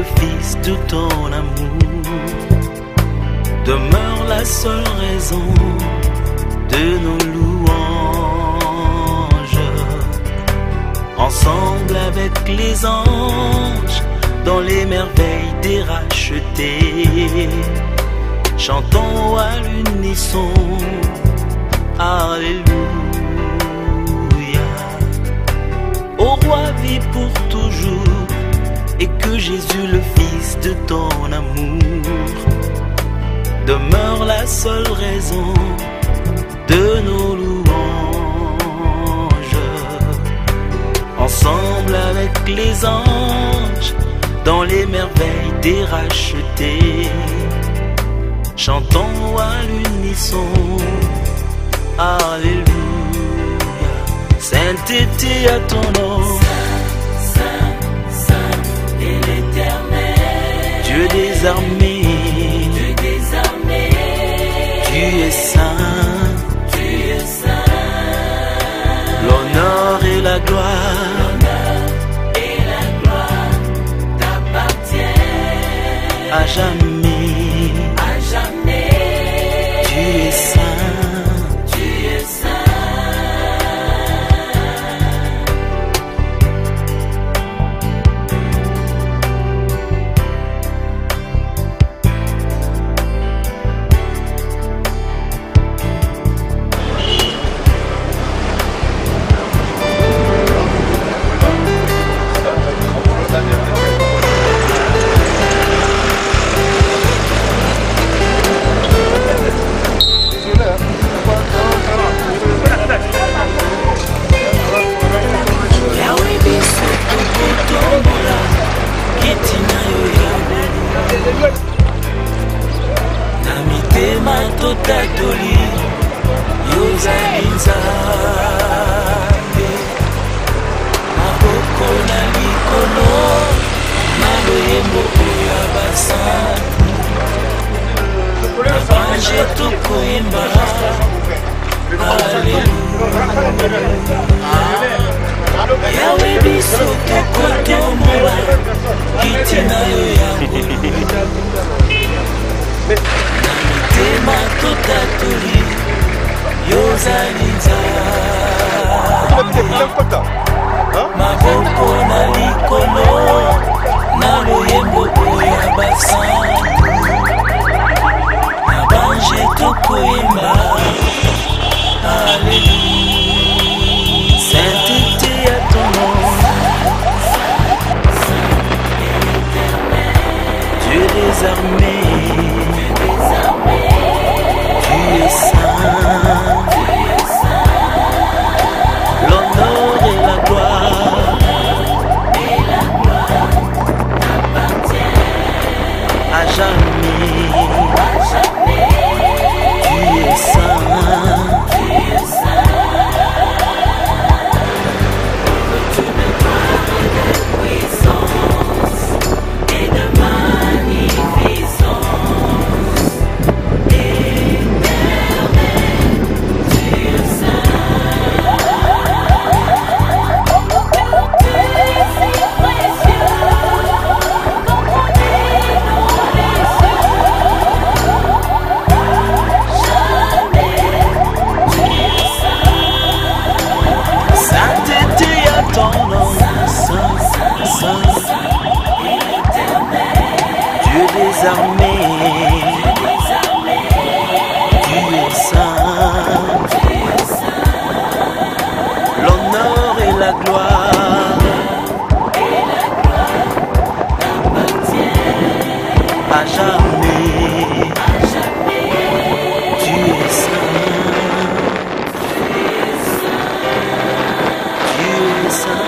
le Fils de ton amour, demeure la seule raison de nos louanges. Ensemble avec les anges, dans les merveilles des rachetés, chantons à l'unisson, Alléluia. Ô roi, vis pour toujours, et que Jésus, le Fils de ton amour, demeure la seule raison de nos louanges. Ensemble avec les anges, dans les merveilles des rachetés, chantons à l'unisson, Alléluia. Sainteté à ton nom, Saint, Saint et l'Éternel, Dieu des armées, Dieu des armées, tu es saint, tu es saint. l'honneur et la gloire, L'honneur et la gloire t'appartiennent à jamais, à jamais. tu es saint, Tu es saint. Yahweh biso tokotombola kiti na yo Yahweh, na mitema totatoli yozali Nzambe, maboko na likolo na loyembo ya basantu, na bange tokoyemba Alléluia. Yahweh biso tokotombola kiti na yo Yahweh, na mitema totatoli yozali Nzambe, maboko na likolo na loyembo ya basantu, na bange tokoyemba Alléluia. Sainteté à ton nom, Dieu des armées, tu es saint, l'honneur et la gloire à jamais, tu es saint. Dieu des armées, tu es saint, l'honneur et la gloire à jamais, tu es saint, tu es saint.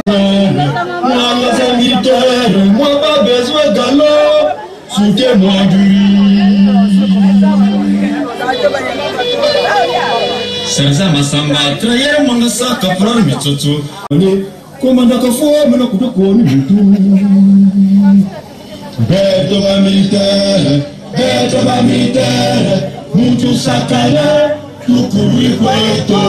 Moi, les militaires, moi, pas besoin d'allô. Soutenez-moi du riz. Serza Masamba, trahir mon sac à fleur, Mitsoto. Commandant Kafo, mais le coup de corps, bête de ma militaire, Moutou Sakala, tout couru Kweto.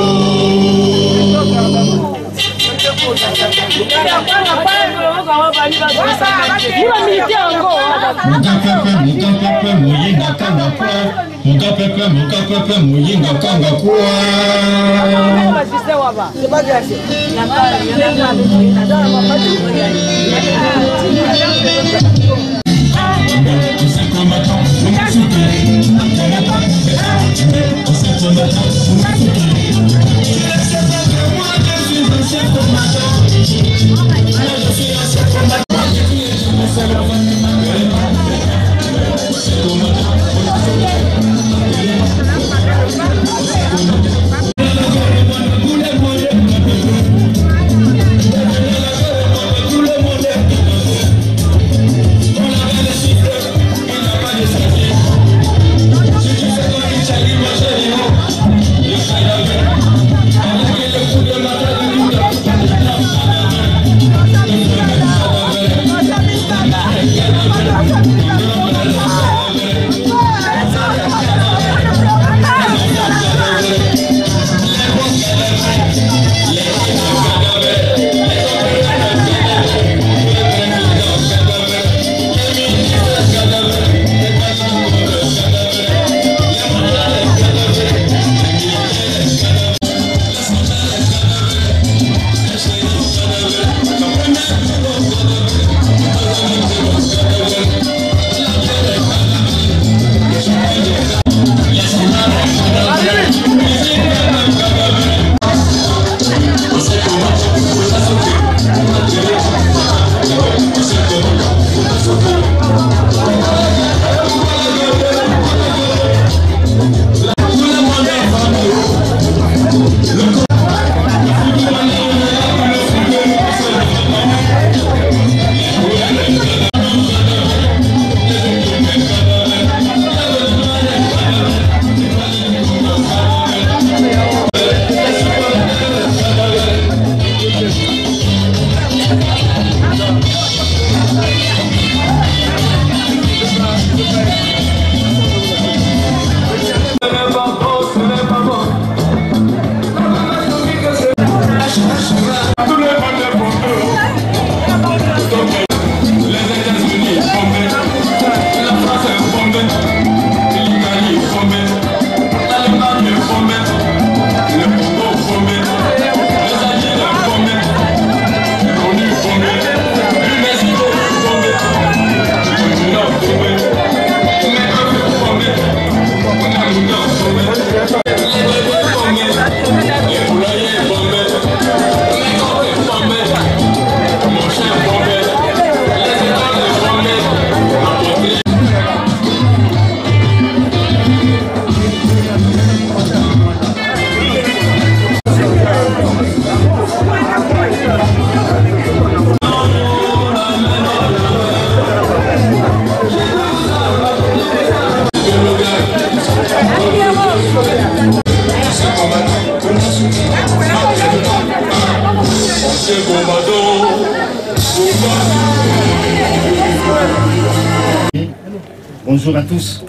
Bonjour à tous.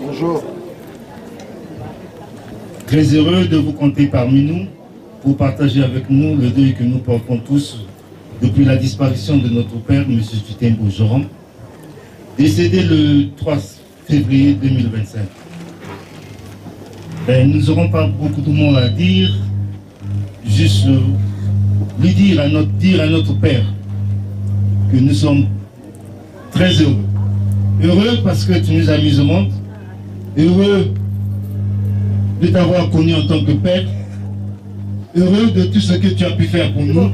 Bonjour. Très heureux de vous compter parmi nous pour partager avec nous le deuil que nous portons tous depuis la disparition de notre père, M. Tutembo Joram, décédé le 3 février 2025. Nous n'aurons pas beaucoup de mots à dire, juste lui dire à notre père que nous sommes très heureux. Heureux parce que tu nous as mis au monde, heureux de t'avoir connu en tant que père, heureux de tout ce que tu as pu faire pour nous.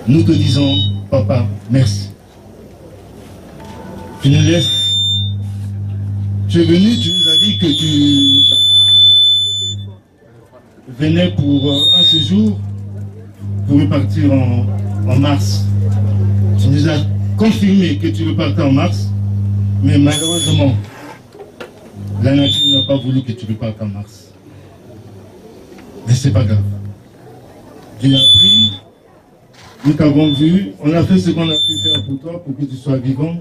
Nous te disons, papa, merci. Tu nous laisses. Tu es venu, tu nous as dit que tu venais pour un séjour pour repartir en mars. Tu nous as confirmé que tu repartais en mars, mais malheureusement, la nature n'a pas voulu que tu repartes en mars. Mais c'est pas grave. Dieu a pris, nous t'avons vu, on a fait ce qu'on a pu faire pour toi, pour que tu sois vivant,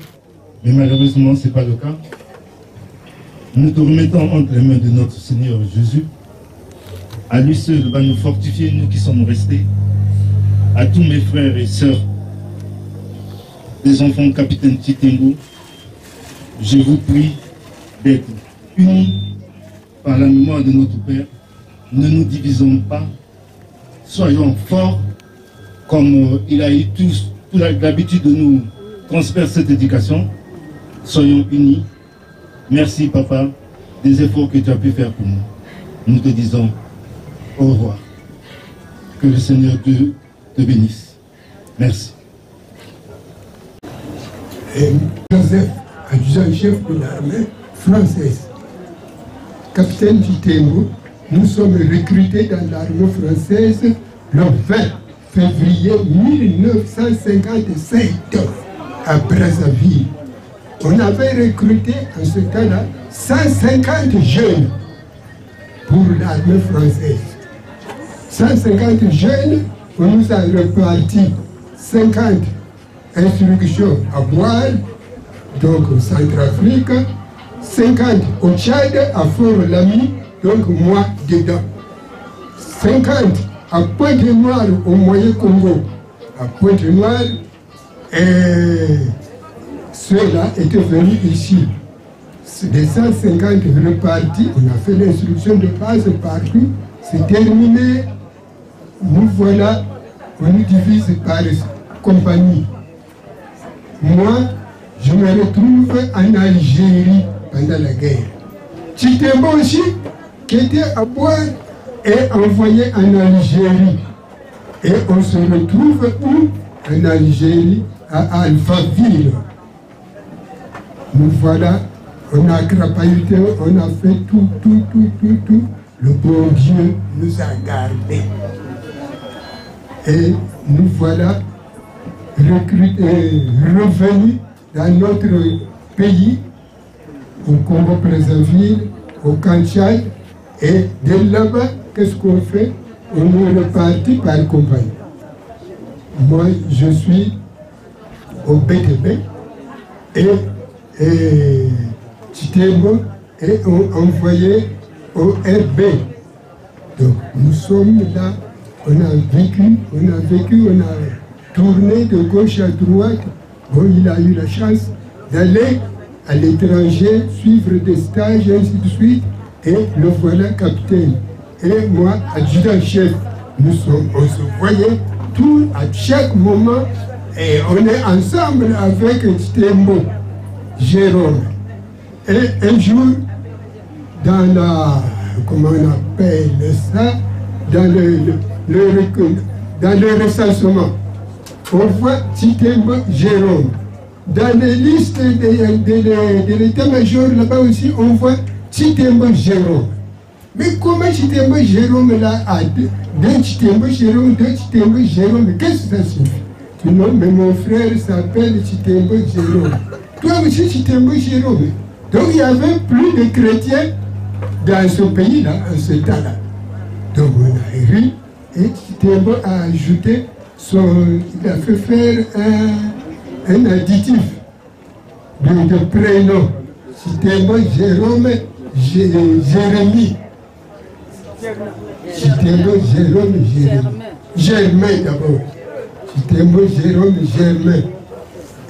mais malheureusement, ce n'est pas le cas. Nous te remettons entre les mains de notre Seigneur Jésus. À lui seul va nous fortifier, nous qui sommes restés. À tous mes frères et sœurs, les enfants de Capitaine Chitembo, je vous prie d'être unis par la mémoire de notre Père. Ne nous divisons pas. Soyons forts, comme il a eu l'habitude de nous transmettre cette éducation. Soyons unis. Merci, Papa, des efforts que tu as pu faire pour nous. Nous te disons au revoir. Que le Seigneur Dieu te bénisse. Merci. Joseph, adjudant-chef de l'armée française. Capitaine Chitembo, nous sommes recrutés dans l'armée française le 20 février 1957 à Brazzaville. On avait recruté en ce temps-là 150 jeunes pour l'armée française. 150 jeunes, on nous a reparti 50 instructions à boire, donc au Centrafrique, 50 au Tchad, à Fort-Lamy, donc moi dedans. 50 à Pointe-Noire au Moyen-Congo, à Pointe-Noire, et ceux-là étaient venus ici. Des 150 repartis, on a fait l'instruction de base partout, c'est terminé. Nous voilà, on nous divise par compagnie. Moi, je me retrouve en Algérie pendant la guerre. Chitembo aussi, qui était à boire, est envoyé en Algérie. Et on se retrouve où? En Algérie, à Alphaville. Nous voilà, on a crapahuté, on a fait tout. Le bon Dieu nous a gardés. Et nous voilà revenus dans notre pays, au Congo-Brazzaville, au Camp-Tchad, et de là-bas, qu'est-ce qu'on fait? On est reparti par compagnie. Moi, je suis au BTB et Chitembo est envoyé au RB. Donc, nous sommes là, on a vécu, on a tourné de gauche à droite. Bon, il a eu la chance d'aller à l'étranger, suivre des stages, et ainsi de suite. Et le voilà capitaine. Et moi, adjudant-chef, on se voyait tout à chaque moment. Et on est ensemble avec Chitembo, Jérôme. Et un jour, dans la, comment on appelle ça, dans le recensement, on voit Chitembo, Jérôme. Dans les listes de l'état-major, là-bas aussi, on voit Chitembo, Jérôme. Mais comment Chitembo, Jérôme, là, a deux Chitembo, Jérôme, qu'est-ce que ça signifie? Non, mais mon frère s'appelle Chitembo, Jérôme. Toi aussi, Chitembo, Jérôme. Donc, il y avait plus de chrétiens dans ce pays-là, en ce temps-là. Donc, on a ri, et Chitembo a ajouté il a fait faire un additif de prénom. Chitembo, Jérôme, Jérémie. Chitembo, Jérôme, Germain d'abord. Chitembo, Jérôme, Germain.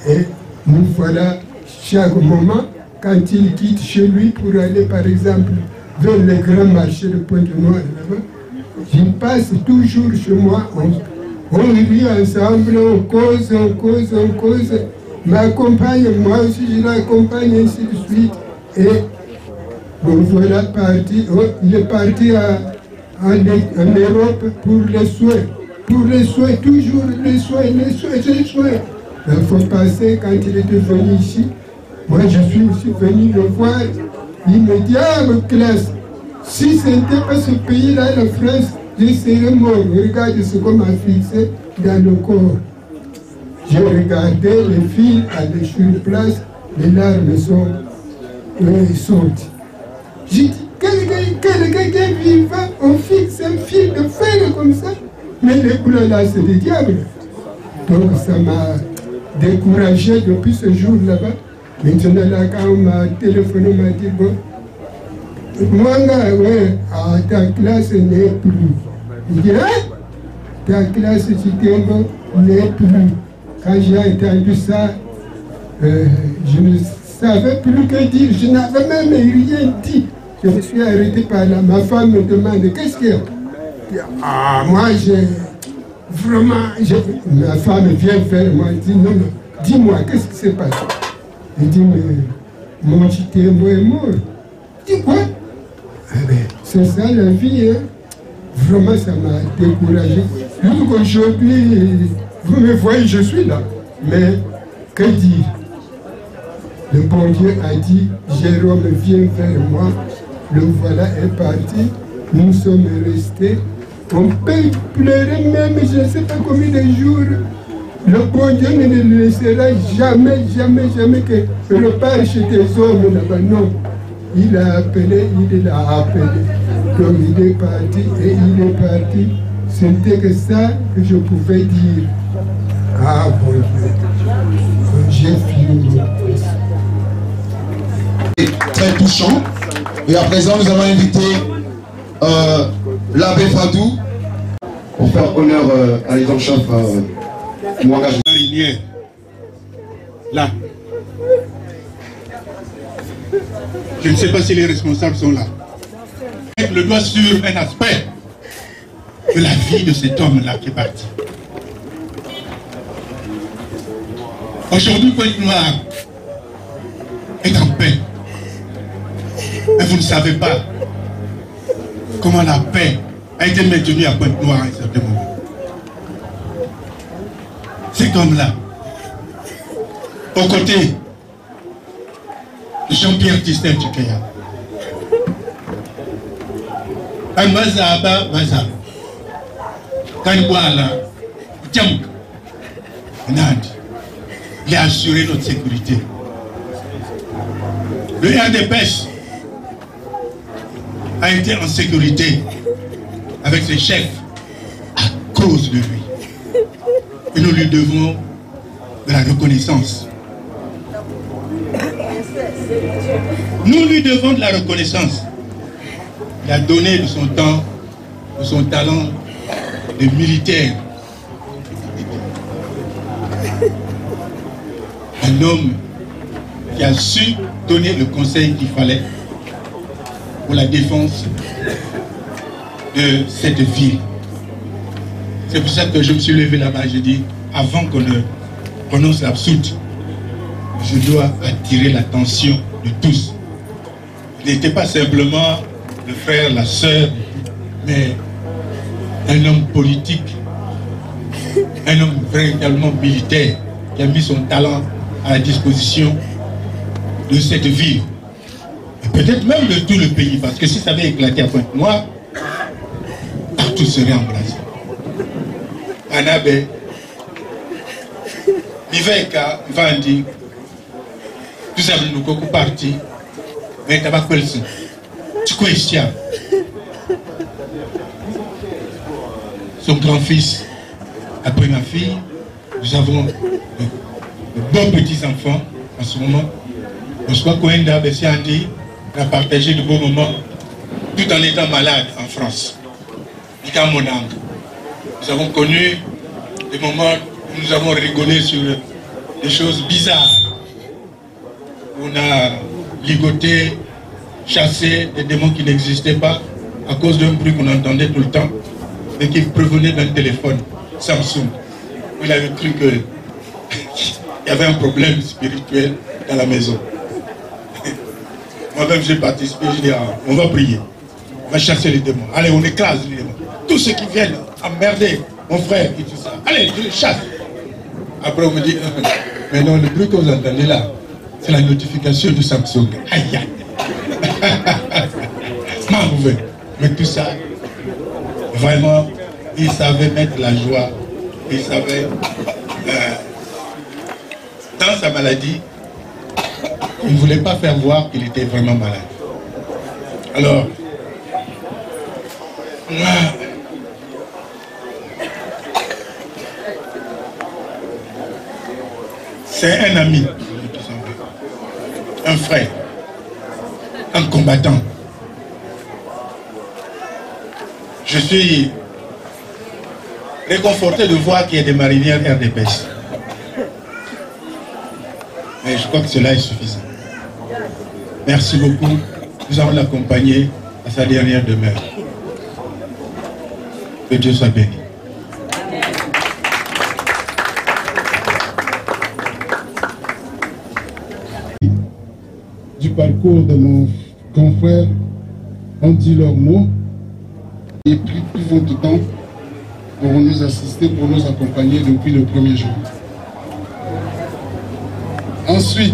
Et nous voilà, chaque moment, quand il quitte chez lui pour aller, par exemple, vers le grand marché de Pointe-Noire, là-bas, il passe toujours chez moi. On rit ensemble, on cause. Ma compagne, moi aussi je l'accompagne, ainsi de suite. Et bon, voilà parti. Il est parti en Europe pour les soins. Pour les soins, toujours les soins. Il faut passer quand il était venu ici. Moi, je suis aussi venu le voir. Il me dit, ah, ma classe, si ce n'était pas ce pays-là, la France, je serai mort. Regarde ce qu'on m'a fixé dans le corps. J'ai regardé les fils aller sur place, les larmes sont sorties. J'ai dit, quelqu'un vivant, on fixe un fil de fer comme ça. Mais les couleurs là, c'est des diables. Donc ça m'a découragé depuis ce jour là-bas. Maintenant là, quand on m'a téléphoné, on m'a dit, bon, moi, ouais, ta classe n'est plus. Il dit, hein? Ta classe, tu n'est plus. Quand j'ai entendu ça, je ne savais plus que dire. Je n'avais même rien dit. Je me suis arrêté par là. Ma femme me demande, qu'est-ce qu'il y a? Ah, moi, vraiment, ma femme vient vers moi et dit, non, non, dis-moi, qu'est-ce qui s'est passé? Elle dit, mais mon petit témoin est mort. Je dis, quoi? Ah ben, c'est ça la vie, hein. Vraiment, ça m'a découragé. Donc aujourd'hui, vous me voyez, je suis là. Mais, que dire? Le bon Dieu a dit, Jérôme, viens vers moi. Le voilà est parti. Nous sommes restés. On peut pleurer même, je ne sais pas combien de jours. Le bon Dieu ne le laissera jamais, jamais, jamais que repart chez tes hommes là-bas. Non. Il a appelé, il l'a appelé. Donc il est parti et il est parti. C'était que ça que je pouvais dire. Ah bon Dieu, j'ai fini. Très touchant. Et à présent, nous allons inviter l'abbé Fadou pour faire honneur à l'évêque-chef Mwanga. Là. Je ne sais pas si les responsables sont là. Mettre le doigt sur un aspect de la vie de cet homme-là qui est parti. Aujourd'hui, Pointe-Noire est en paix. Mais vous ne savez pas comment la paix a été maintenue à Pointe-Noire à un certain moment. Cet homme-là, aux côtés de Jean-Pierre Tistel Tchekaya, Anwazaba Waza, Kanwala, Tchamk, Nandi, il a assuré notre sécurité. Le RDPS a été en sécurité avec ses chefs à cause de lui. Et nous lui devons de la reconnaissance. Nous lui devons de la reconnaissance. Il a donné de son temps, de son talent de militaire. Un homme qui a su donner le conseil qu'il fallait pour la défense de cette ville. C'est pour ça que je me suis levé là-bas, j'ai dit, avant qu'on ne prononce l'absoute, je dois attirer l'attention de tous. Il n'était pas simplement le frère, la sœur, mais un homme politique, un homme véritablement militaire, qui a mis son talent à la disposition de cette ville. Et peut-être même de tout le pays, parce que si ça avait éclaté à Pointe-Noire, partout serait embrasé. Anabe, Miveka, Vandi, tout ça, nous sommes partis, mais tu n'as pas quelqu'un. Tu questionnes. Son grand-fils, après ma fille, nous avons de bons petits-enfants en ce moment. Oswa Koenda Bessiandi a partagé de beaux moments tout en étant malade en France. Nous avons connu des moments où nous avons rigolé sur des choses bizarres. On a ligoté, chassé des démons qui n'existaient pas à cause d'un bruit qu'on entendait tout le temps, mais qui provenait d'un téléphone Samsung. Il avait cru qu'il y avait un problème spirituel dans la maison. Moi-même, j'ai participé, j'ai dit, on va prier, on va chasser les démons. Allez, on écrase les démons. Tous ceux qui viennent emmerder mon frère et tout ça, allez, je les chasse. Après, on me dit, mais non, le bruit que vous entendez là, c'est la notification de Samsung. Aïe, aïe. Mais tout ça, Vraiment, il savait mettre la joie. Il savait, dans sa maladie, il ne voulait pas faire voir qu'il était vraiment malade. Alors, c'est un ami, un frère, un combattant. Je suis réconforté de voir qu'il y a des marinières RDPS. Mais je crois que cela est suffisant. Merci beaucoup. Nous allons l'accompagner à sa dernière demeure. Que Dieu soit béni. Du parcours de mon confrère ont dit leurs mots et plus votre temps pour nous assister, pour nous accompagner depuis le premier jour. Ensuite,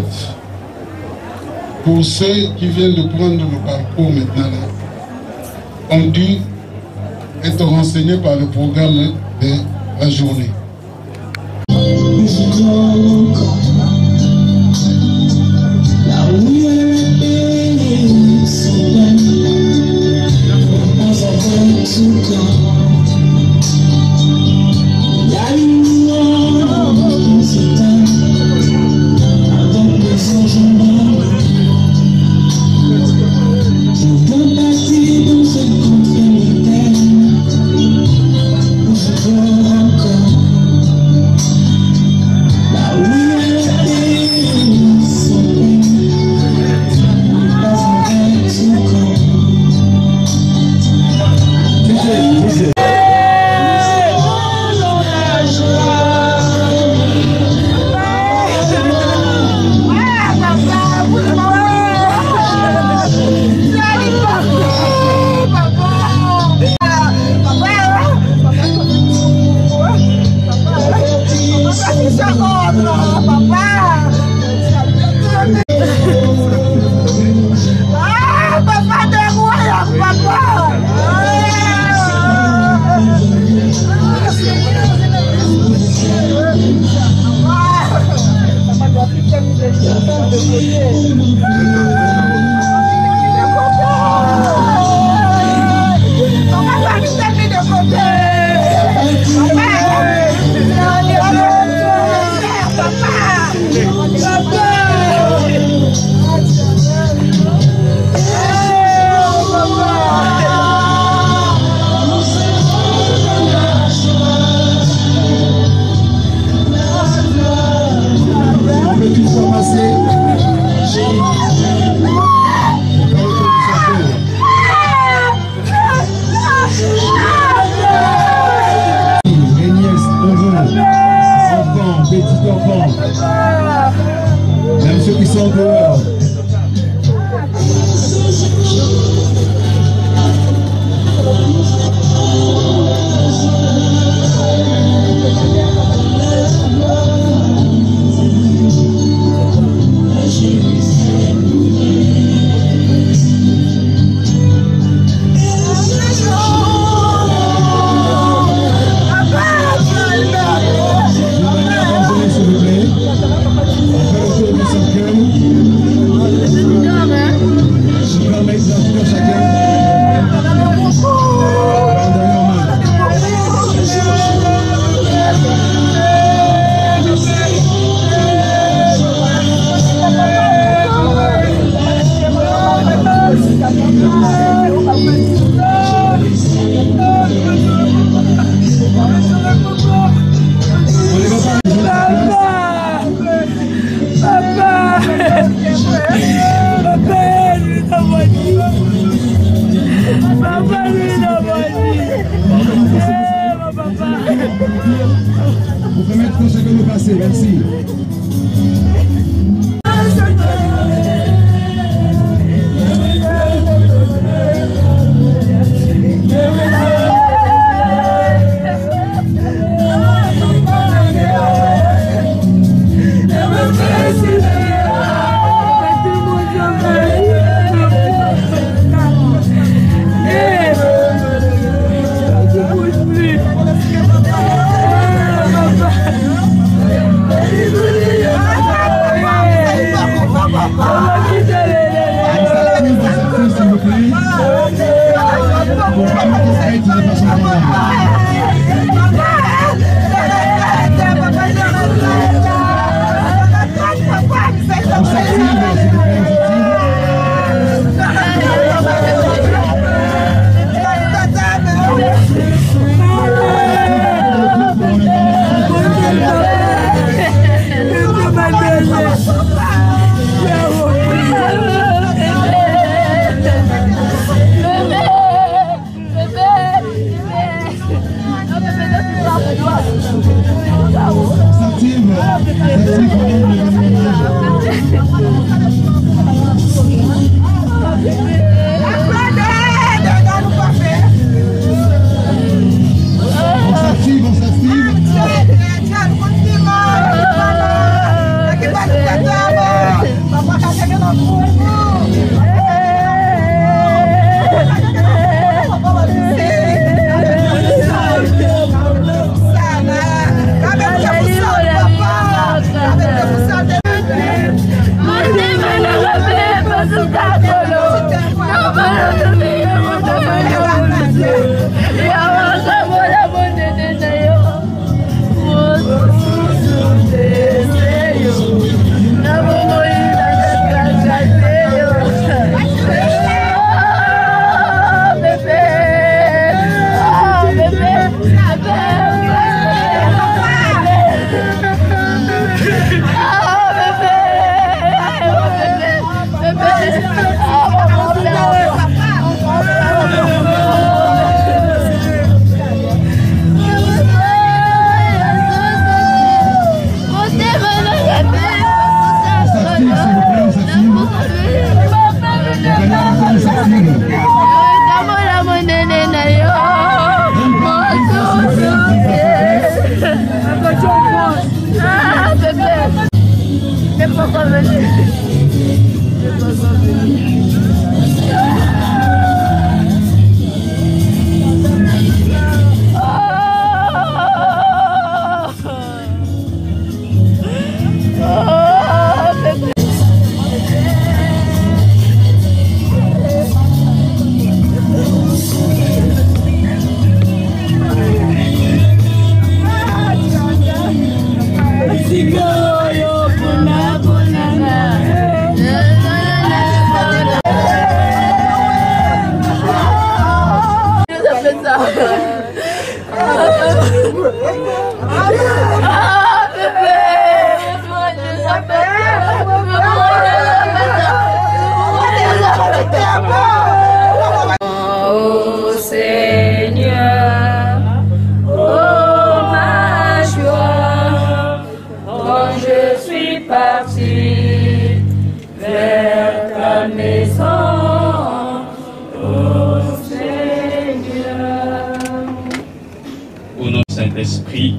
pour ceux qui viennent de prendre le parcours maintenant, là, ont dû être renseignés par le programme de la journée. Même ceux qui sont dehors. Vous permettez tout ce que nous passons, merci. Oh Seigneur, oh ma joie, quand je suis parti vers ta maison, oh Seigneur. Au nom du Saint-Esprit,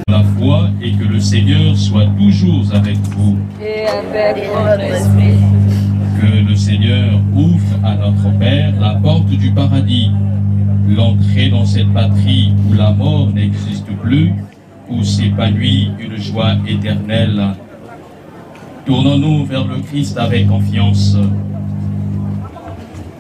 la foi et que le Seigneur soit toujours avec vous. Et avec votre esprit. Que le Seigneur ouvre à notre Père la porte du paradis, l'entrée dans cette patrie où la mort n'existe plus, où s'épanouit une joie éternelle. Tournons-nous vers le Christ avec confiance.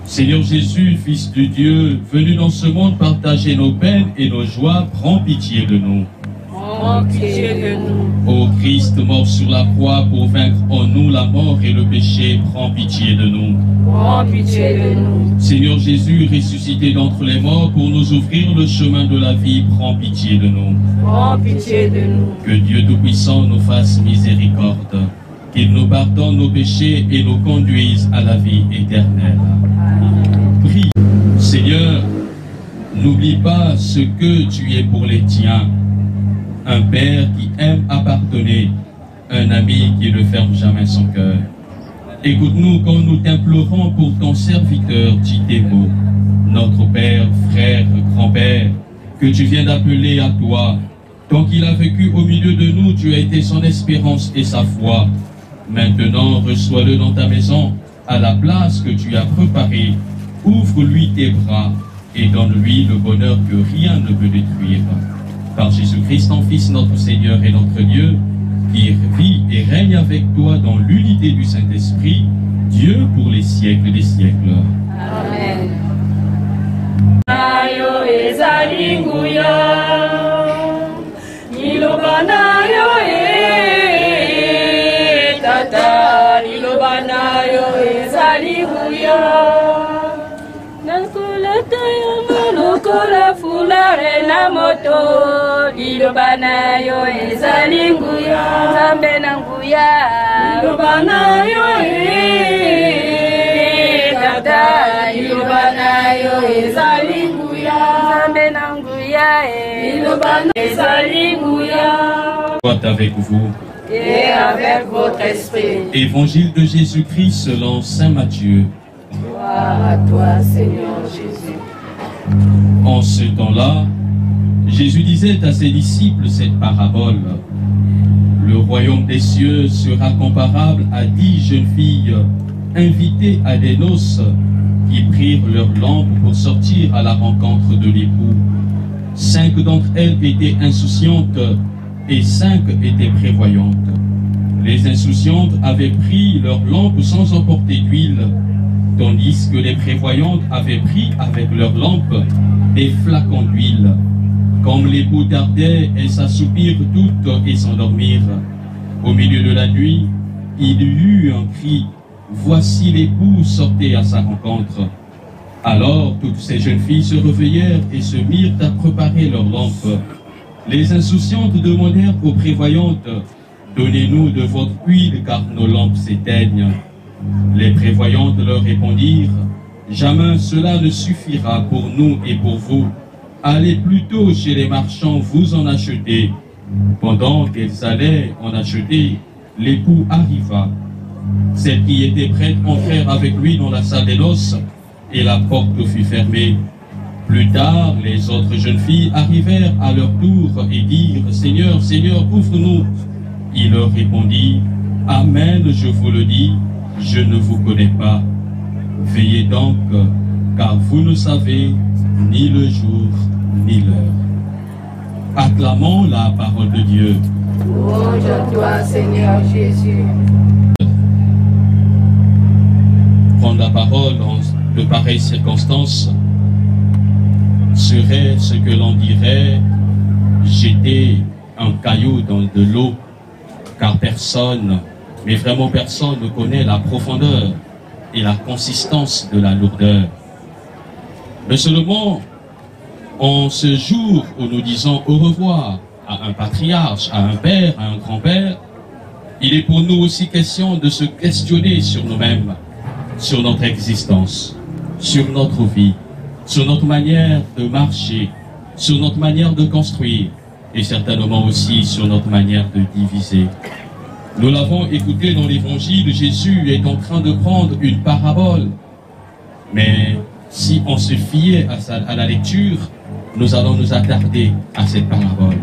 Seigneur Jésus, Fils de Dieu, venu dans ce monde partager nos peines et nos joies, prends pitié de nous. Prends pitié de nous. Ô Christ mort sur la croix pour vaincre en nous la mort et le péché, prends pitié de nous. Prends pitié de nous. Seigneur Jésus, ressuscité d'entre les morts pour nous ouvrir le chemin de la vie, prends pitié de nous. Prends pitié de nous. Que Dieu Tout-Puissant nous fasse miséricorde, qu'il nous pardonne nos péchés et nous conduise à la vie éternelle. Prie, Seigneur, n'oublie pas ce que tu es pour les tiens. Un père qui aime appartenir, un ami qui ne ferme jamais son cœur. Écoute-nous quand nous t'implorons pour ton serviteur Titemo, notre père, frère, grand-père, que tu viens d'appeler à toi. Tant qu'il a vécu au milieu de nous, tu as été son espérance et sa foi. Maintenant, reçois-le dans ta maison, à la place que tu as préparée. Ouvre-lui tes bras et donne-lui le bonheur que rien ne peut détruire. Par Jésus-Christ, ton Fils, notre Seigneur et notre Dieu, qui vit et règne avec toi dans l'unité du Saint-Esprit, Dieu pour les siècles des siècles. Amen. Nayo ezali nguya, liloba nayo tata, liloba nayo ezali nguya. Nakolata yango lokola fulare na moto, liloba nayo ezali nguya. Nzambe na nguya, liloba nayo tata, liloba nayo ezali nguya. Nzambe na nguya. Soit avec vous. Et avec votre esprit. Évangile de Jésus-Christ selon saint Matthieu. Gloire à toi, Seigneur Jésus. En ce temps-là, Jésus disait à ses disciples cette parabole. Le royaume des cieux sera comparable à 10 jeunes filles invitées à des noces qui prirent leurs lampes pour sortir à la rencontre de l'époux. 5 d'entre elles étaient insouciantes et 5 étaient prévoyantes. Les insouciantes avaient pris leurs lampes sans emporter d'huile, tandis que les prévoyantes avaient pris avec leurs lampes des flacons d'huile. Comme l'époux tardait, elles s'assoupirent toutes et s'endormirent. Au milieu de la nuit, il y eut un cri. Voici l'époux, sortez à sa rencontre. Alors toutes ces jeunes filles se réveillèrent et se mirent à préparer leurs lampes. Les insouciantes demandèrent aux prévoyantes, donnez-nous de votre huile car nos lampes s'éteignent. Les prévoyantes leur répondirent, jamais cela ne suffira pour nous et pour vous. Allez plutôt chez les marchands vous en acheter. Pendant qu'elles allaient en acheter, l'époux arriva. Celles qui étaient prêtes entrèrent avec lui dans la salle des noces et la porte fut fermée. Plus tard, les autres jeunes filles arrivèrent à leur tour et dirent, Seigneur, Seigneur, ouvre-nous. Il leur répondit, Amen, je vous le dis, je ne vous connais pas. Veillez donc, car vous ne savez ni le jour ni l'heure. Acclamons la parole de Dieu. Louange à toi, Seigneur Jésus. Prendre la parole en de pareilles circonstances serait ce que l'on dirait jeter un caillou dans de l'eau, car personne, mais vraiment personne ne connaît la profondeur et la consistance de la lourdeur. Mais seulement en ce jour où nous disons au revoir à un patriarche, à un père, à un grand-père, il est pour nous aussi question de se questionner sur nous-mêmes, sur notre existence, sur notre vie, sur notre manière de marcher, sur notre manière de construire et certainement aussi sur notre manière de diviser. Nous l'avons écouté dans l'évangile, Jésus est en train de prendre une parabole. Mais si on se fiait à la lecture, nous allons nous attarder à cette parabole.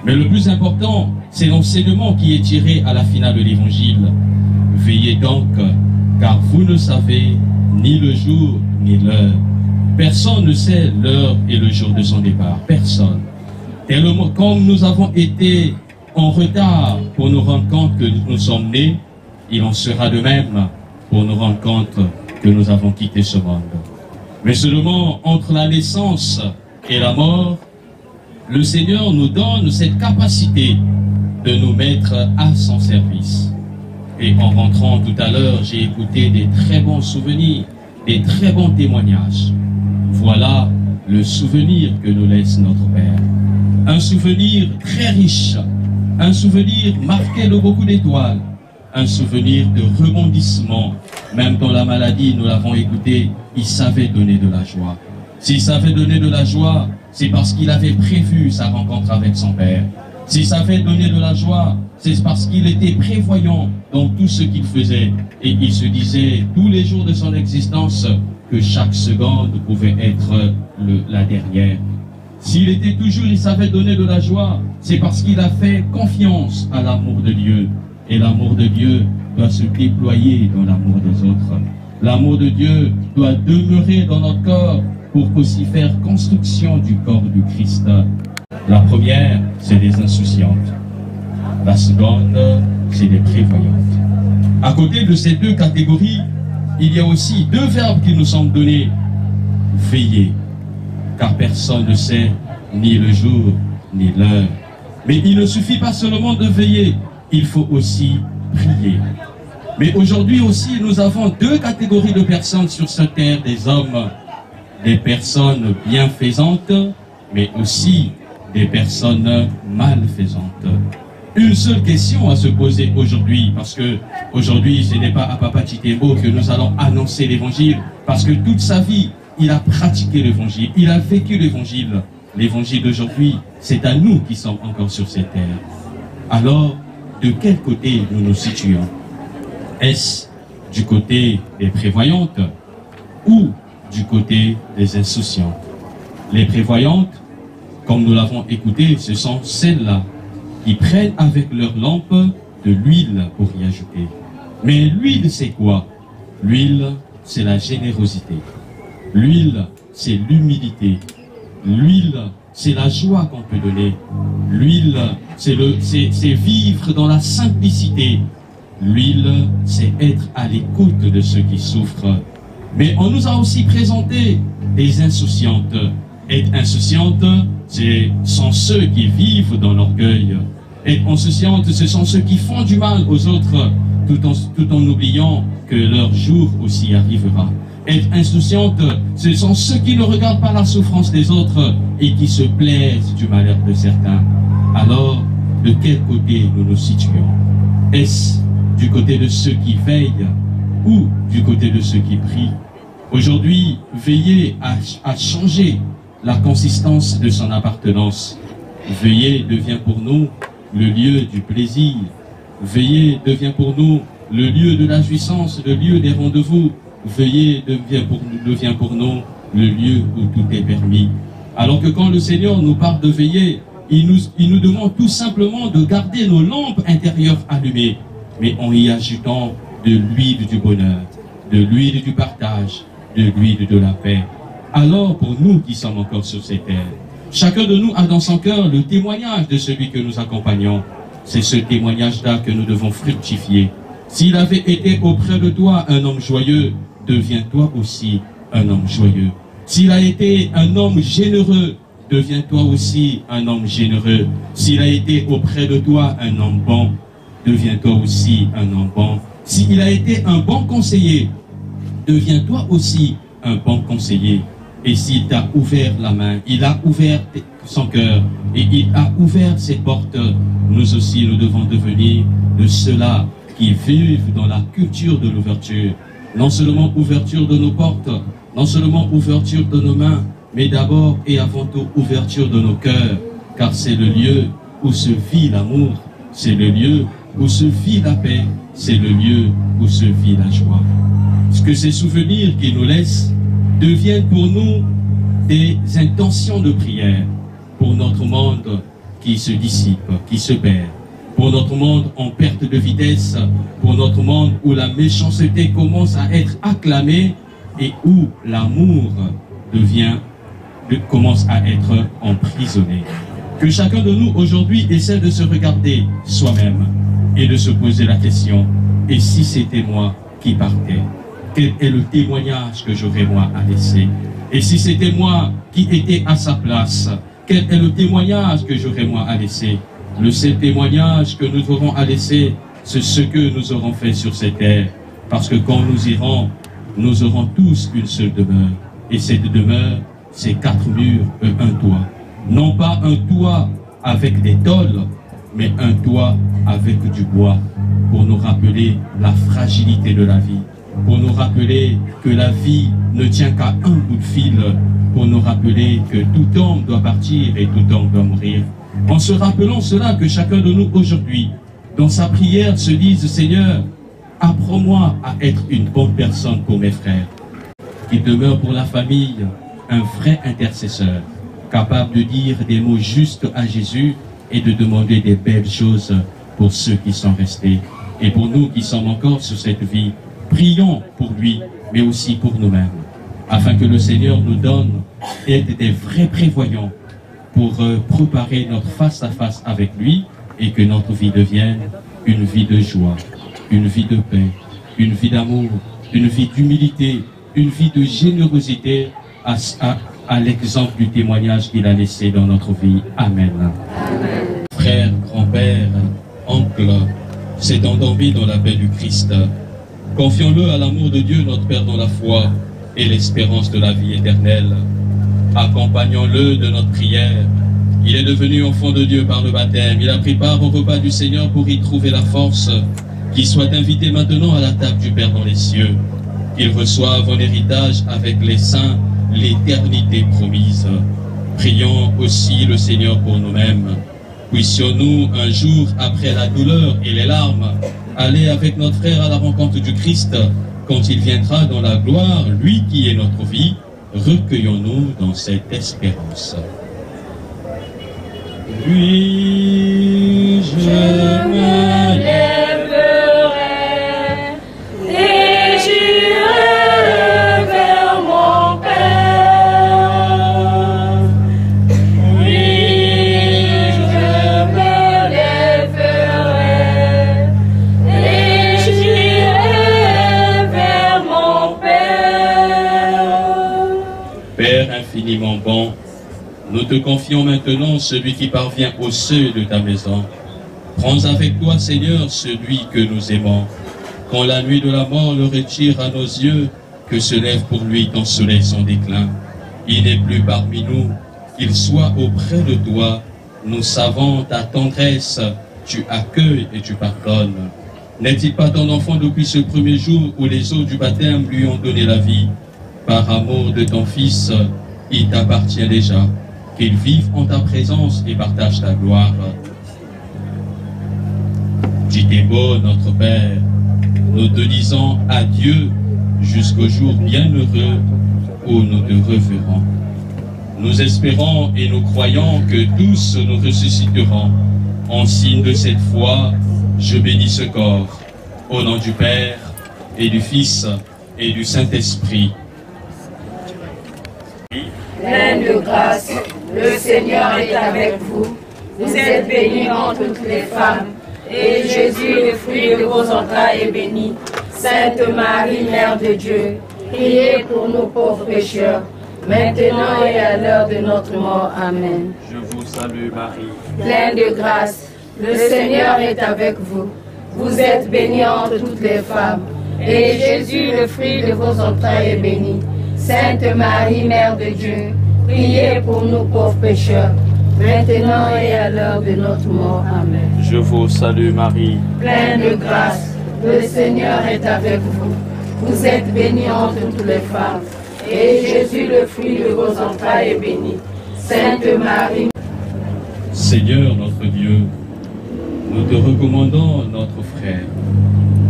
Mais le plus important, c'est l'enseignement qui est tiré à la finale de l'évangile. Veillez donc, car vous ne savez ni le jour ni l'heure. Personne ne sait l'heure et le jour de son départ. Personne. Tellement comme nous avons été en retard pour nous rendre compte que nous sommes nés, il en sera de même pour nous rendre compte que nous avons quitté ce monde. Mais seulement entre la naissance et la mort, le Seigneur nous donne cette capacité de nous mettre à son service. Et en rentrant tout à l'heure, j'ai écouté des très bons souvenirs, des très bons témoignages. Voilà le souvenir que nous laisse notre Père. Un souvenir très riche, un souvenir marqué de beaucoup d'étoiles, un souvenir de rebondissement. Même dans la maladie, nous l'avons écouté, il savait donner de la joie. S'il savait donner de la joie, c'est parce qu'il avait prévu sa rencontre avec son Père. S'il savait donner de la joie, c'est parce qu'il était prévoyant dans tout ce qu'il faisait. Et il se disait tous les jours de son existence que chaque seconde pouvait être la dernière. S'il était toujours, il savait donner de la joie, c'est parce qu'il a fait confiance à l'amour de Dieu. Et l'amour de Dieu doit se déployer dans l'amour des autres. L'amour de Dieu doit demeurer dans notre corps pour aussi faire construction du corps du Christ. La première, c'est des insouciantes. La seconde, c'est des prévoyantes. À côté de ces deux catégories, il y a aussi deux verbes qui nous sont donnés. Veiller, car personne ne sait ni le jour ni l'heure. Mais il ne suffit pas seulement de veiller, il faut aussi prier. Mais aujourd'hui aussi, nous avons deux catégories de personnes sur cette terre, des hommes, des personnes bienfaisantes, mais aussi des personnes malfaisantes. Une seule question à se poser aujourd'hui, parce que aujourd'hui, ce n'est pas à Papa Chitembo que nous allons annoncer l'évangile, parce que toute sa vie, il a pratiqué l'évangile, il a vécu l'évangile. l'évangile d'aujourd'hui, c'est à nous qui sommes encore sur cette terre. Alors, de quel côté nous nous situons? Est-ce du côté des prévoyantes ou du côté des insouciantes? Les prévoyantes, comme nous l'avons écouté, ce sont celles-là qui prennent avec leur lampe de l'huile pour y ajouter. Mais l'huile, c'est quoi? L'huile, c'est la générosité. L'huile, c'est l'humilité. L'huile, c'est la joie qu'on peut donner. L'huile, c'est vivre dans la simplicité. L'huile, c'est être à l'écoute de ceux qui souffrent. Mais on nous a aussi présenté des insouciantes. Être insouciante, ce sont ceux qui vivent dans l'orgueil. Être insouciante, ce sont ceux qui font du mal aux autres, tout en oubliant que leur jour aussi arrivera. Être insouciante, ce sont ceux qui ne regardent pas la souffrance des autres et qui se plaisent du malheur de certains. Alors, de quel côté nous nous situons? Est-ce du côté de ceux qui veillent ou du côté de ceux qui prient? Aujourd'hui, veiller à changer la consistance de son appartenance. Veiller devient pour nous le lieu du plaisir. Veiller devient pour nous le lieu de la jouissance, le lieu des rendez-vous. Veiller devient pour nous le lieu où tout est permis. Alors que quand le Seigneur nous parle de veiller, il nous demande tout simplement de garder nos lampes intérieures allumées, mais en y ajoutant de l'huile du bonheur, de l'huile du partage, de l'huile de la paix. Alors pour nous qui sommes encore sur cette terre, chacun de nous a dans son cœur le témoignage de celui que nous accompagnons. C'est ce témoignage-là que nous devons fructifier. S'il avait été auprès de toi un homme joyeux, deviens-toi aussi un homme joyeux. S'il a été un homme généreux, deviens-toi aussi un homme généreux. S'il a été auprès de toi un homme bon, deviens-toi aussi un homme bon. S'il a été un bon conseiller, deviens-toi aussi un bon conseiller. Et s'il t'a ouvert la main, il a ouvert son cœur et il a ouvert ses portes, nous aussi nous devons devenir de ceux-là qui vivent dans la culture de l'ouverture. Non seulement ouverture de nos portes, non seulement ouverture de nos mains, mais d'abord et avant tout ouverture de nos cœurs, car c'est le lieu où se vit l'amour, c'est le lieu où se vit la paix, c'est le lieu où se vit la joie. Ce que ces souvenirs qu'ils nous laissent deviennent pour nous des intentions de prière pour notre monde qui se dissipe, qui se perd, pour notre monde en perte de vitesse, pour notre monde où la méchanceté commence à être acclamée et où l'amour commence à être emprisonné. Que chacun de nous aujourd'hui essaie de se regarder soi-même et de se poser la question, et si c'était moi qui partais, quel est le témoignage que j'aurais moi à laisser? Et si c'était moi qui étais à sa place, quel est le témoignage que j'aurais moi à laisser? Le seul témoignage que nous aurons à laisser, c'est ce que nous aurons fait sur cette terre. Parce que quand nous irons, nous aurons tous une seule demeure. Et cette demeure, c'est 4 murs et un toit. Non pas un toit avec des tôles, mais un toit avec du bois, pour nous rappeler la fragilité de la vie, pour nous rappeler que la vie ne tient qu'à un bout de fil, pour nous rappeler que tout homme doit partir et tout homme doit mourir. En se rappelant cela, que chacun de nous aujourd'hui, dans sa prière, se dise: Seigneur, apprends-moi à être une bonne personne pour mes frères, qu'il demeure pour la famille un vrai intercesseur, capable de dire des mots justes à Jésus et de demander des belles choses pour ceux qui sont restés. Et pour nous qui sommes encore sur cette vie, prions pour lui, mais aussi pour nous-mêmes, afin que le Seigneur nous donne d'être des vrais prévoyants pour préparer notre face-à-face avec lui et que notre vie devienne une vie de joie, une vie de paix, une vie d'amour, une vie d'humilité, une vie de générosité à l'exemple du témoignage qu'il a laissé dans notre vie. Amen. Amen. Frère, grand-père, oncle, c'est endormi dans la paix du Christ. Confions-le à l'amour de Dieu, notre Père, dans la foi et l'espérance de la vie éternelle. Accompagnons-le de notre prière. Il est devenu enfant de Dieu par le baptême. Il a pris part au repas du Seigneur pour y trouver la force. Qu'il soit invité maintenant à la table du Père dans les cieux. Qu'il reçoive en héritage avec les saints l'éternité promise. Prions aussi le Seigneur pour nous-mêmes. Puissions-nous, un jour après la douleur et les larmes, aller avec notre frère à la rencontre du Christ, quand il viendra dans la gloire, lui qui est notre vie. Recueillons-nous dans cette espérance. Lui, je me lèverai et j'irai vers mon Père. Oui, je me lèverai et j'irai vers mon Père. Père infiniment bon, nous te confions maintenant celui qui parvient au seuil de ta maison. Prends avec toi, Seigneur, celui que nous aimons. Quand la nuit de la mort le retire à nos yeux, que se lève pour lui ton soleil sans déclin. Il n'est plus parmi nous, qu'il soit auprès de toi. Nous savons ta tendresse, tu accueilles et tu pardonnes. N'est-il pas ton enfant depuis ce premier jour où les eaux du baptême lui ont donné la vie? Par amour de ton Fils, il t'appartient déjà. Qu'il vive en ta présence et partage ta gloire. Dit-et-beau, notre Père, nous te disons adieu jusqu'au jour bienheureux où nous te reverrons. Nous espérons et nous croyons que tous nous ressusciterons. En signe de cette foi, je bénis ce corps. Au nom du Père et du Fils et du Saint-Esprit. Pleine de grâce, le Seigneur est avec vous. Vous êtes bénie entre toutes les femmes, et Jésus, le fruit de vos entrailles, est béni. Sainte Marie, Mère de Dieu, priez pour nous pauvres pécheurs, maintenant et à l'heure de notre mort. Amen. Je vous salue Marie, pleine de grâce, le Seigneur est avec vous. Vous êtes bénie entre toutes les femmes, et Jésus, le fruit de vos entrailles, est béni. Sainte Marie, Mère de Dieu, priez pour nous pauvres pécheurs, maintenant et à l'heure de notre mort. Amen. je vous salue Marie, pleine de grâce, le Seigneur est avec vous. Vous êtes bénie entre toutes les femmes, et Jésus, le fruit de vos entrailles, est béni. Sainte Marie. Seigneur notre Dieu, nous te recommandons notre frère.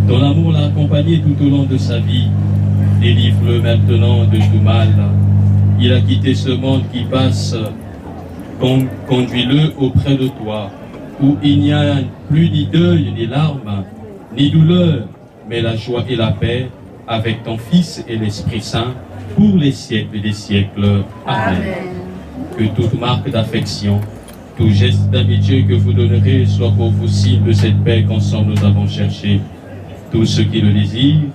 Ton amour l'a accompagné tout au long de sa vie. Délivre-le maintenant de tout mal. Il a quitté ce monde qui passe. Conduis-le auprès de toi, où il n'y a plus ni deuil, ni larmes, ni douleur, mais la joie et la paix avec ton Fils et l'Esprit Saint pour les siècles des siècles. Amen. Que toute marque d'affection, tout geste d'amitié que vous donnerez soit pour vous signe de cette paix qu'ensemble nous avons cherché. Tous ceux qui le désirent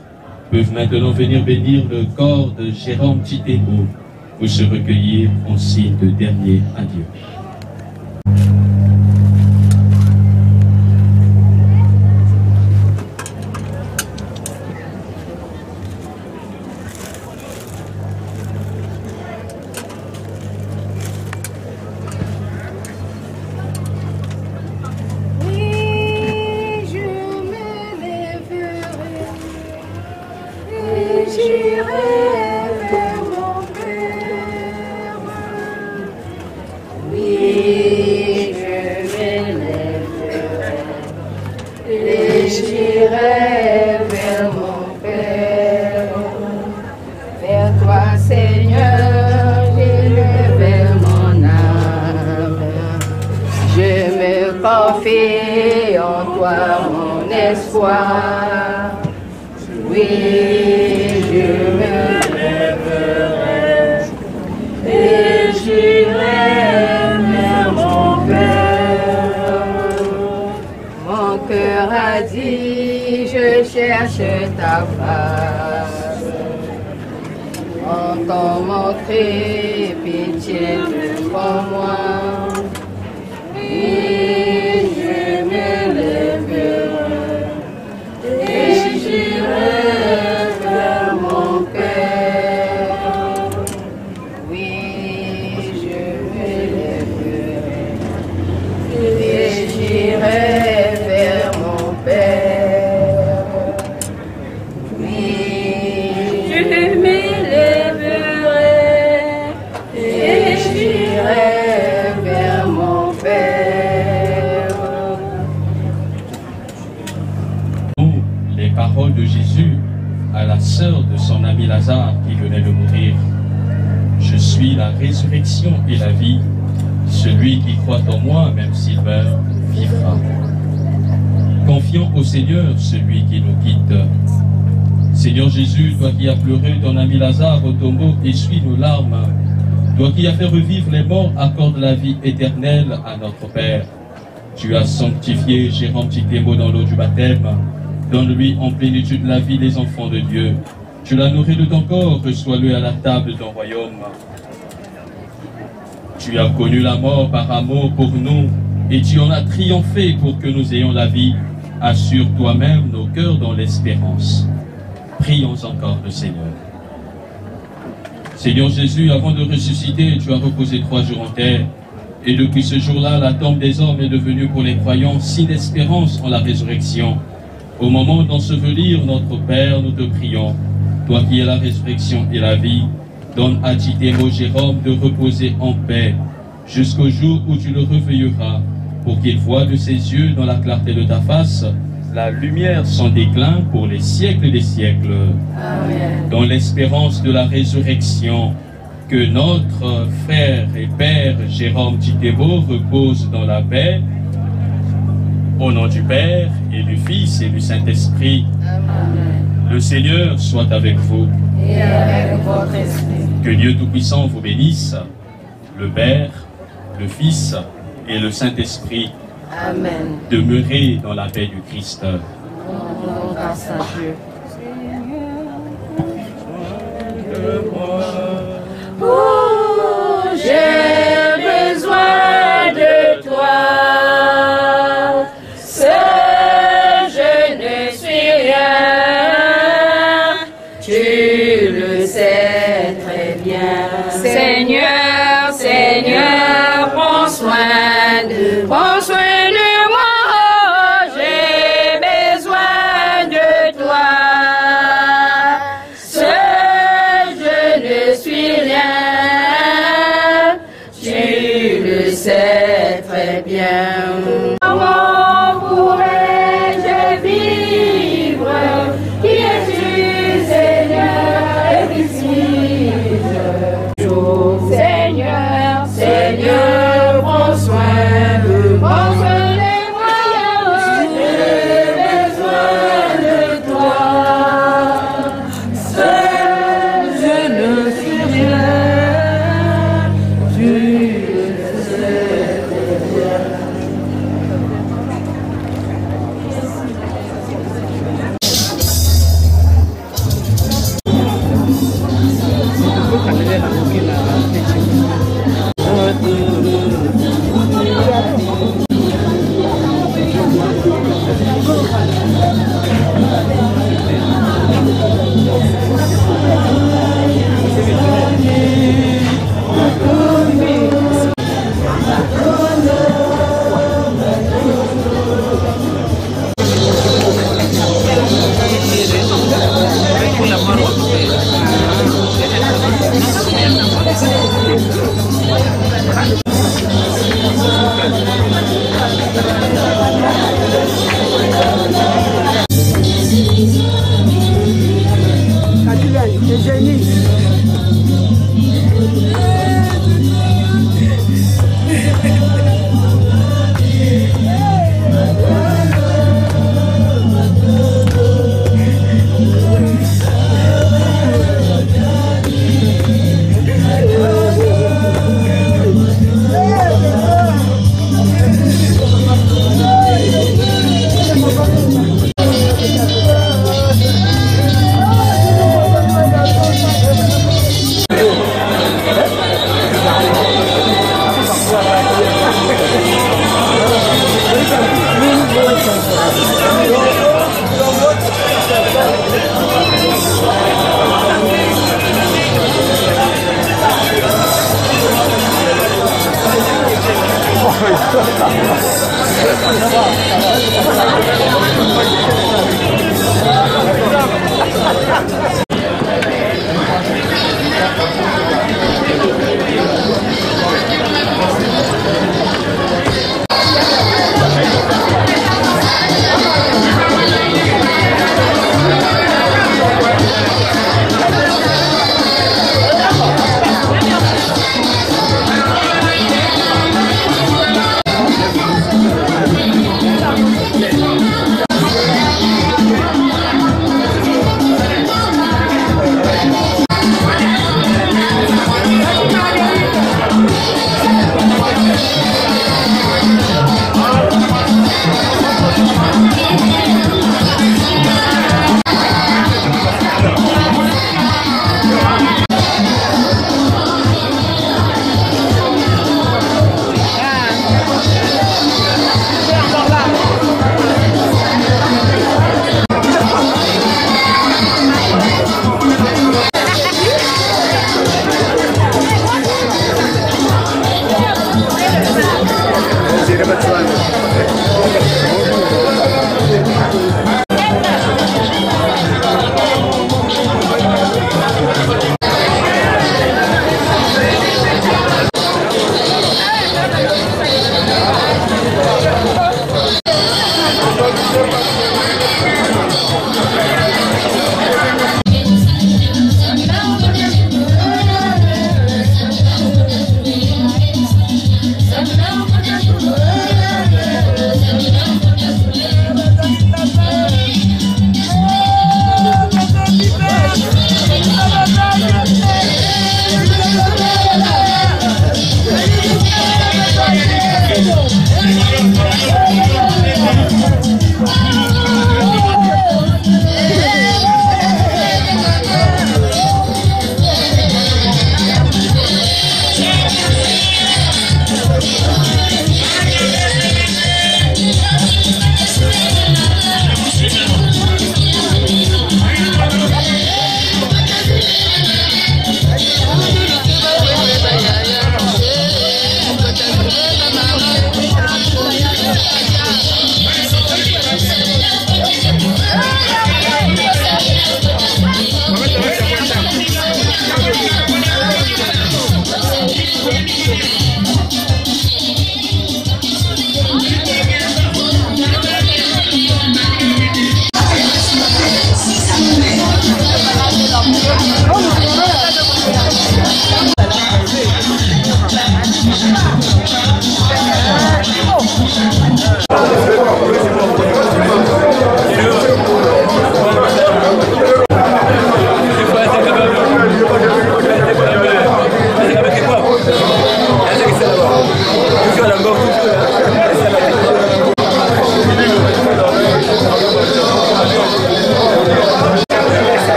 peuvent maintenant venir bénir le corps de Jérôme Titémo pour se recueillir en signe de dernier adieu. Confie en toi mon espoir. Oui, je me lèverai et j'irai vers mon Père. Mon cœur a dit, je cherche ta face. Entends mon cri, pitié pour moi. Et je me lèverai et j'irai vers mon Père. Oui, je me lèverai et j'irai vers mon Père. Oui, je me lèverai et j'irai ami Lazare qui venait de mourir. Je suis la résurrection et la vie. Celui qui croit en moi, même s'il meurt, vivra. Confiant au Seigneur, celui qui nous quitte. Seigneur Jésus, toi qui as pleuré ton ami Lazare au tombeau, essuie nos larmes. Toi qui as fait revivre les morts, accorde la vie éternelle à notre Père. Tu as sanctifié Jérôme Chikemo dans l'eau du baptême. Donne-lui en plénitude la vie des enfants de Dieu. Tu l'as nourri de ton corps, reçois-le à la table de ton royaume. Tu as connu la mort par amour pour nous, et tu en as triomphé pour que nous ayons la vie. Assure toi-même nos cœurs dans l'espérance. Prions encore le Seigneur. Seigneur Jésus, avant de ressusciter, tu as reposé 3 jours en terre. Et depuis ce jour-là, la tombe des hommes est devenue pour les croyants signe d'espérance en la résurrection. Au moment d'ensevelir notre Père, nous te prions. Toi qui es la résurrection et la vie, donne à Chikemo Jérôme de reposer en paix jusqu'au jour où tu le réveilleras, pour qu'il voie de ses yeux dans la clarté de ta face la lumière sans déclin pour les siècles des siècles. Amen. Dans l'espérance de la résurrection, que notre frère et père Jérôme Chikemo repose dans la paix. Au nom du Père et du Fils et du Saint-Esprit. Amen. Le Seigneur soit avec vous. Et avec votre esprit. Que Dieu Tout-Puissant vous bénisse, le Père, le Fils et le Saint-Esprit. Amen. Demeurez dans la paix du Christ. Rendons grâce à Dieu. Oh, j'ai besoin de toi. Seul je ne suis rien. Tu le sais très bien. Seigneur, Seigneur, prends soin de moi. J'ai besoin de toi. Seul je ne suis rien. Tu le sais très bien. Comment pourrais-je vivre? Qui es-tu, Seigneur, et qui suis-je? Seigneur, Seigneur, prends soin de moi. J'ai besoin de toi. Seul je ne suis rien. Tu le sais très bien.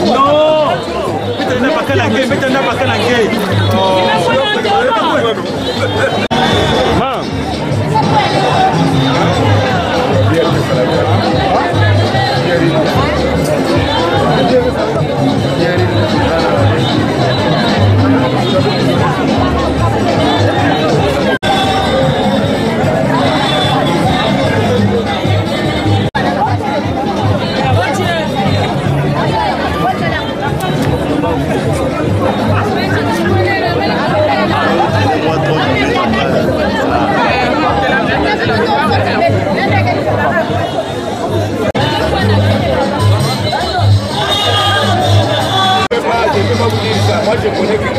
Non, mettez-le pas qu'à la gueule. Moi je connais que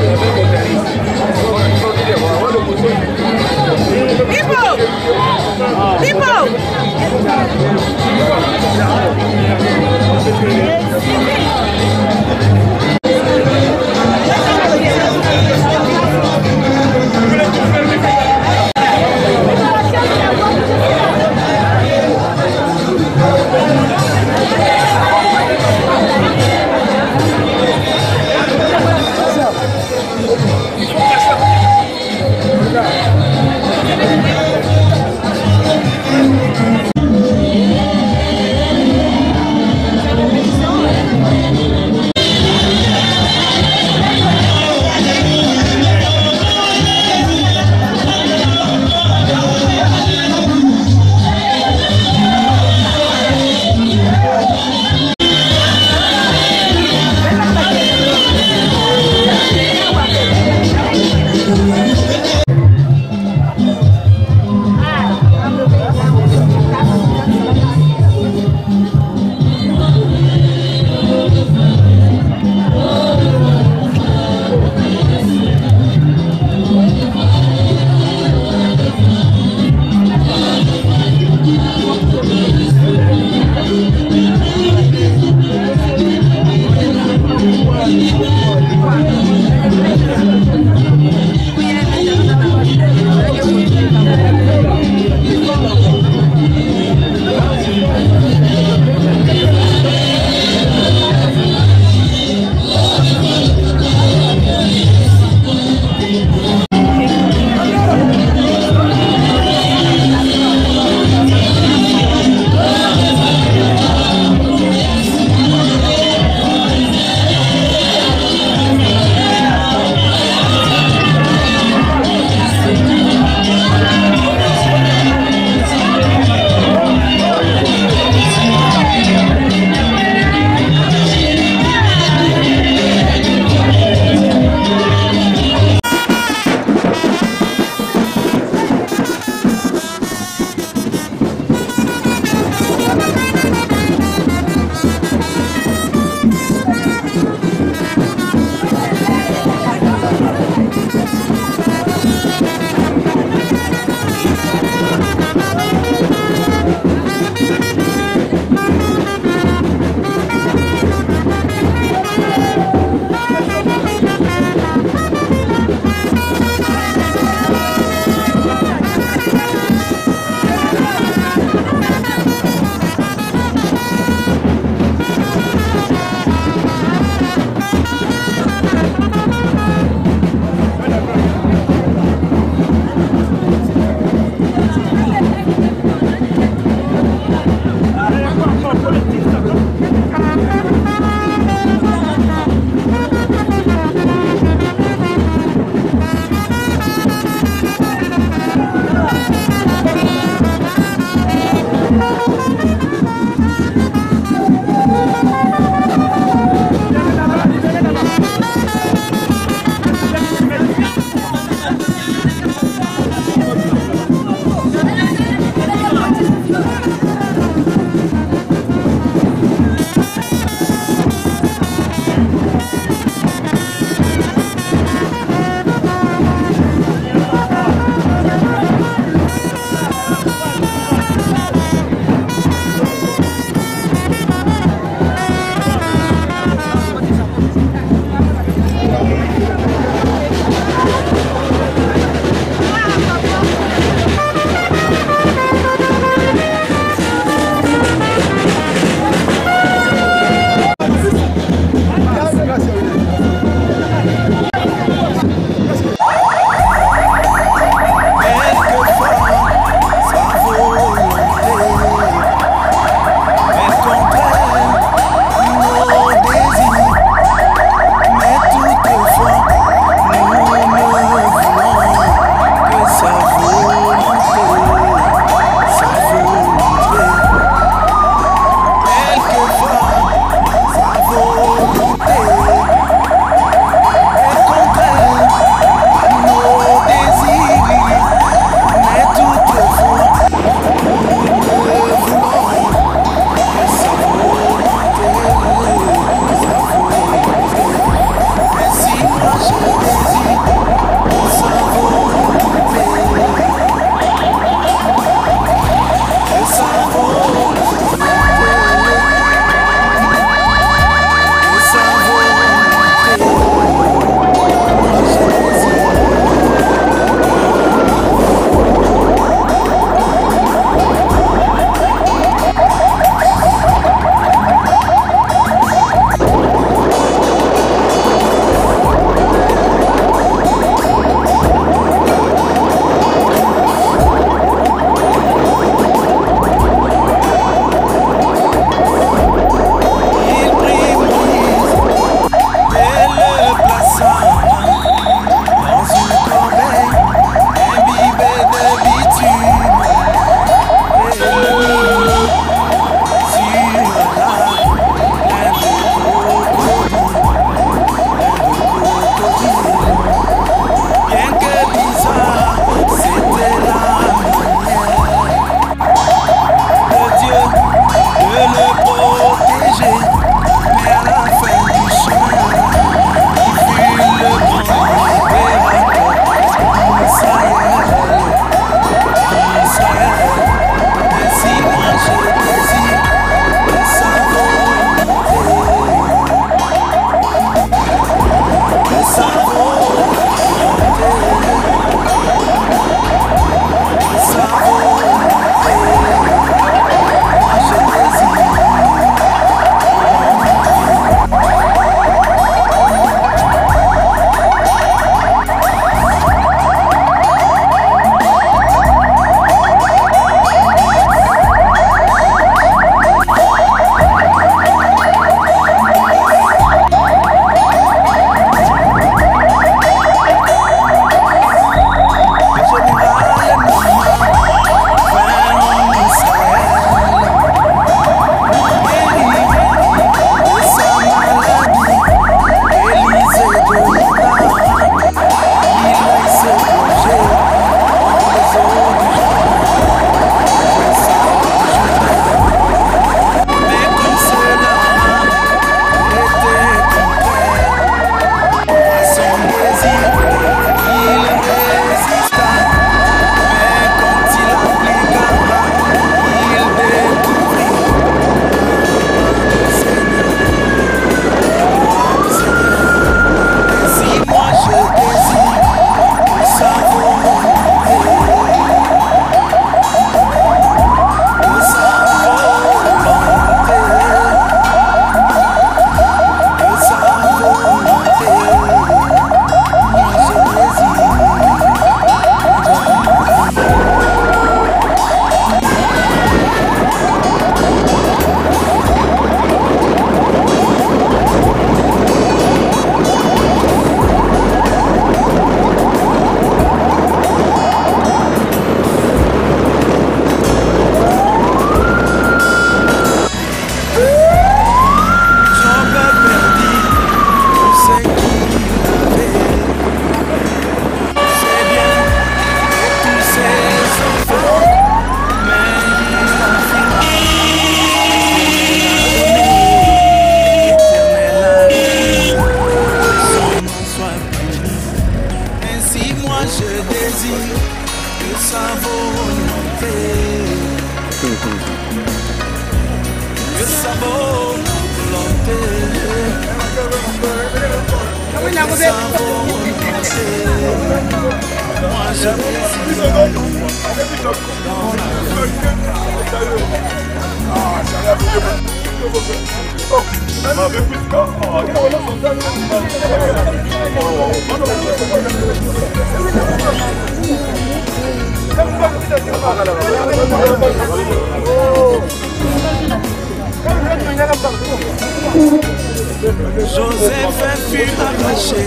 Joseph fut attaché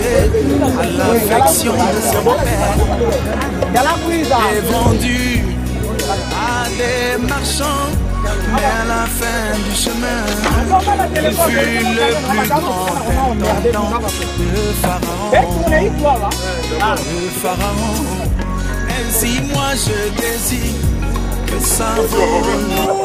à l'affection de son père et vendu à des marchands, mais à la fin du chemin, il fut le plus grand intendant de Pharaon. Ainsi moi je désire que ça vaut.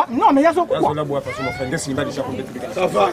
Non, mais il y a ça. Ça va.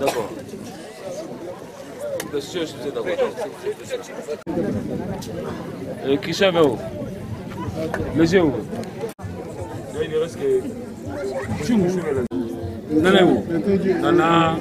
D'accord. Christian Véo. Monsieur où? Il ne reste que. Nana où? Nana.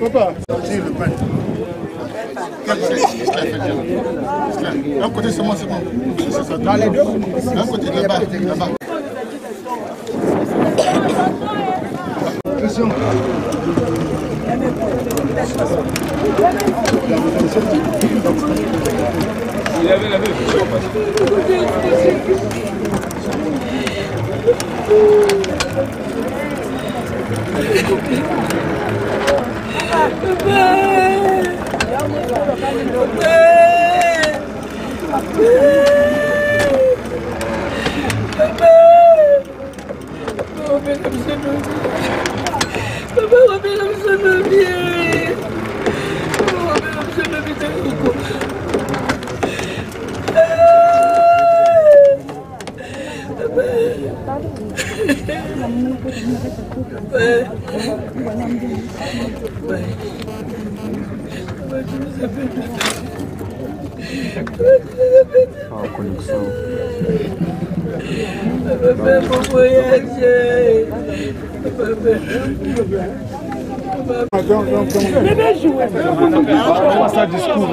Papa, un côté c'est moi, c'est bon. Dans les deux. Un côté là-bas, là-bas. Question. Il avait la même question. Ça discours.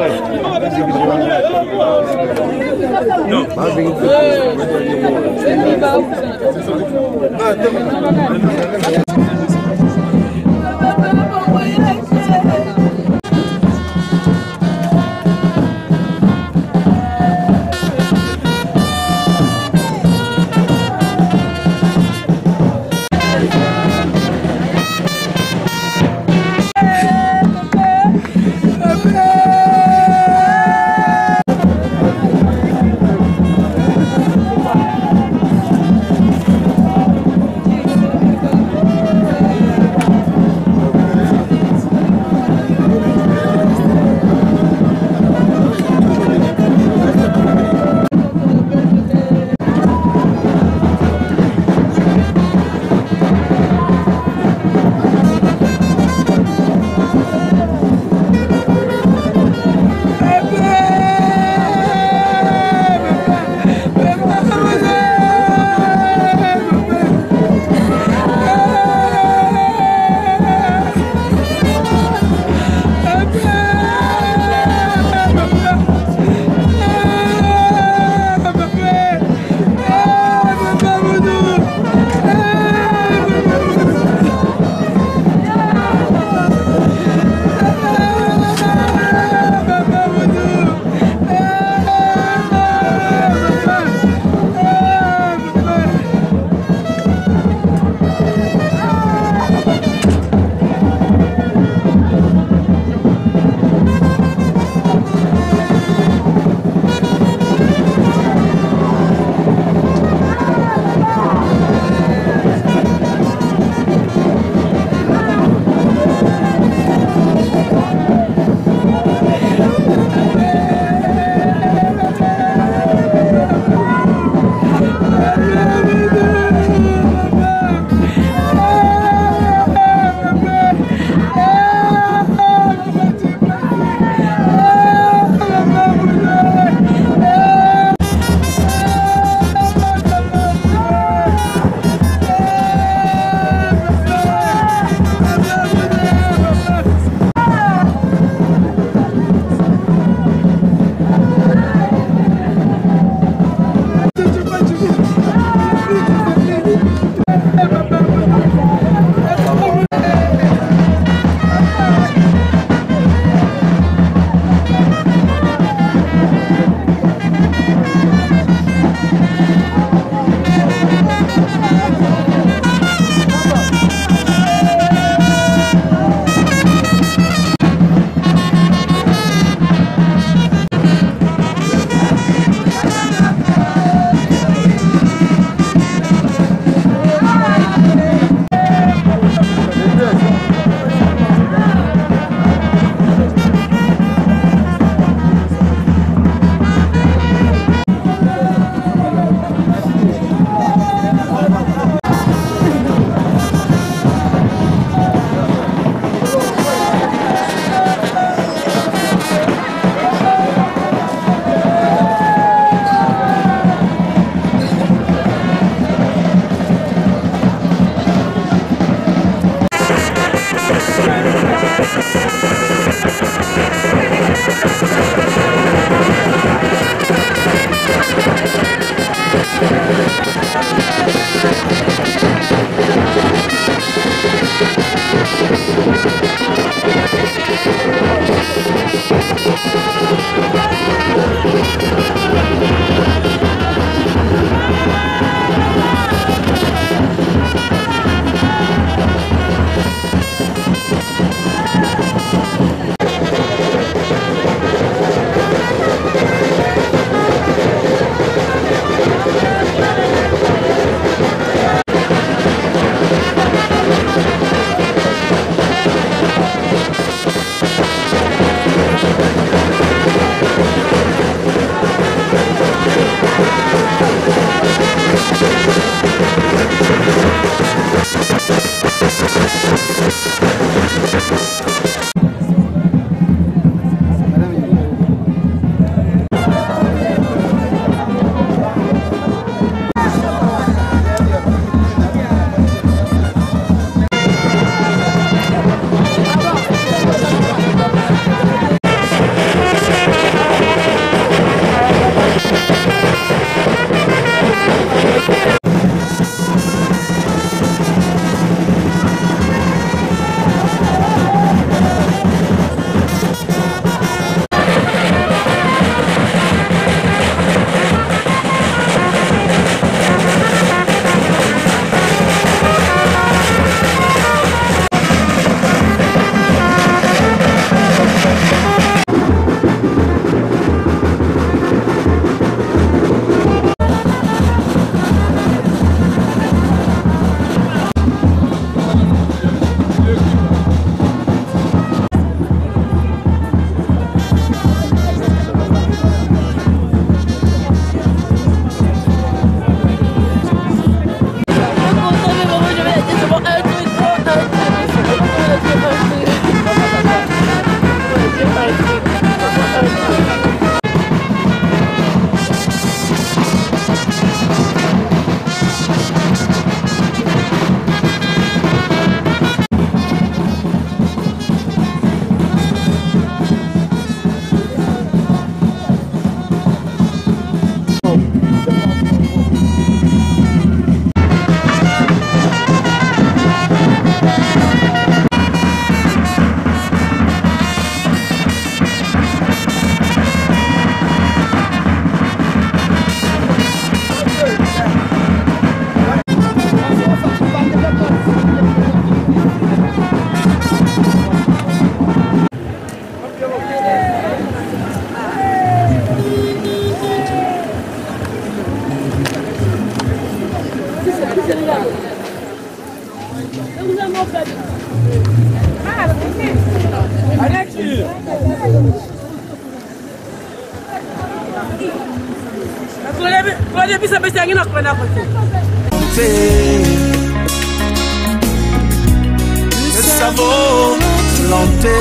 Que sa volonté,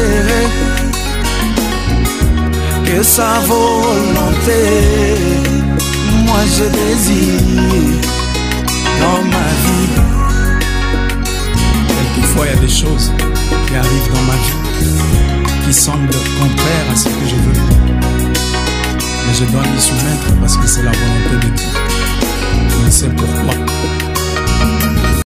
que sa volonté, moi je désire dans ma vie. Quelquefois il y a des choses qui arrivent dans ma vie qui semblent contraires à ce que je veux, mais je dois m'y soumettre parce que c'est la volonté de Dieu. Je sais pourquoi.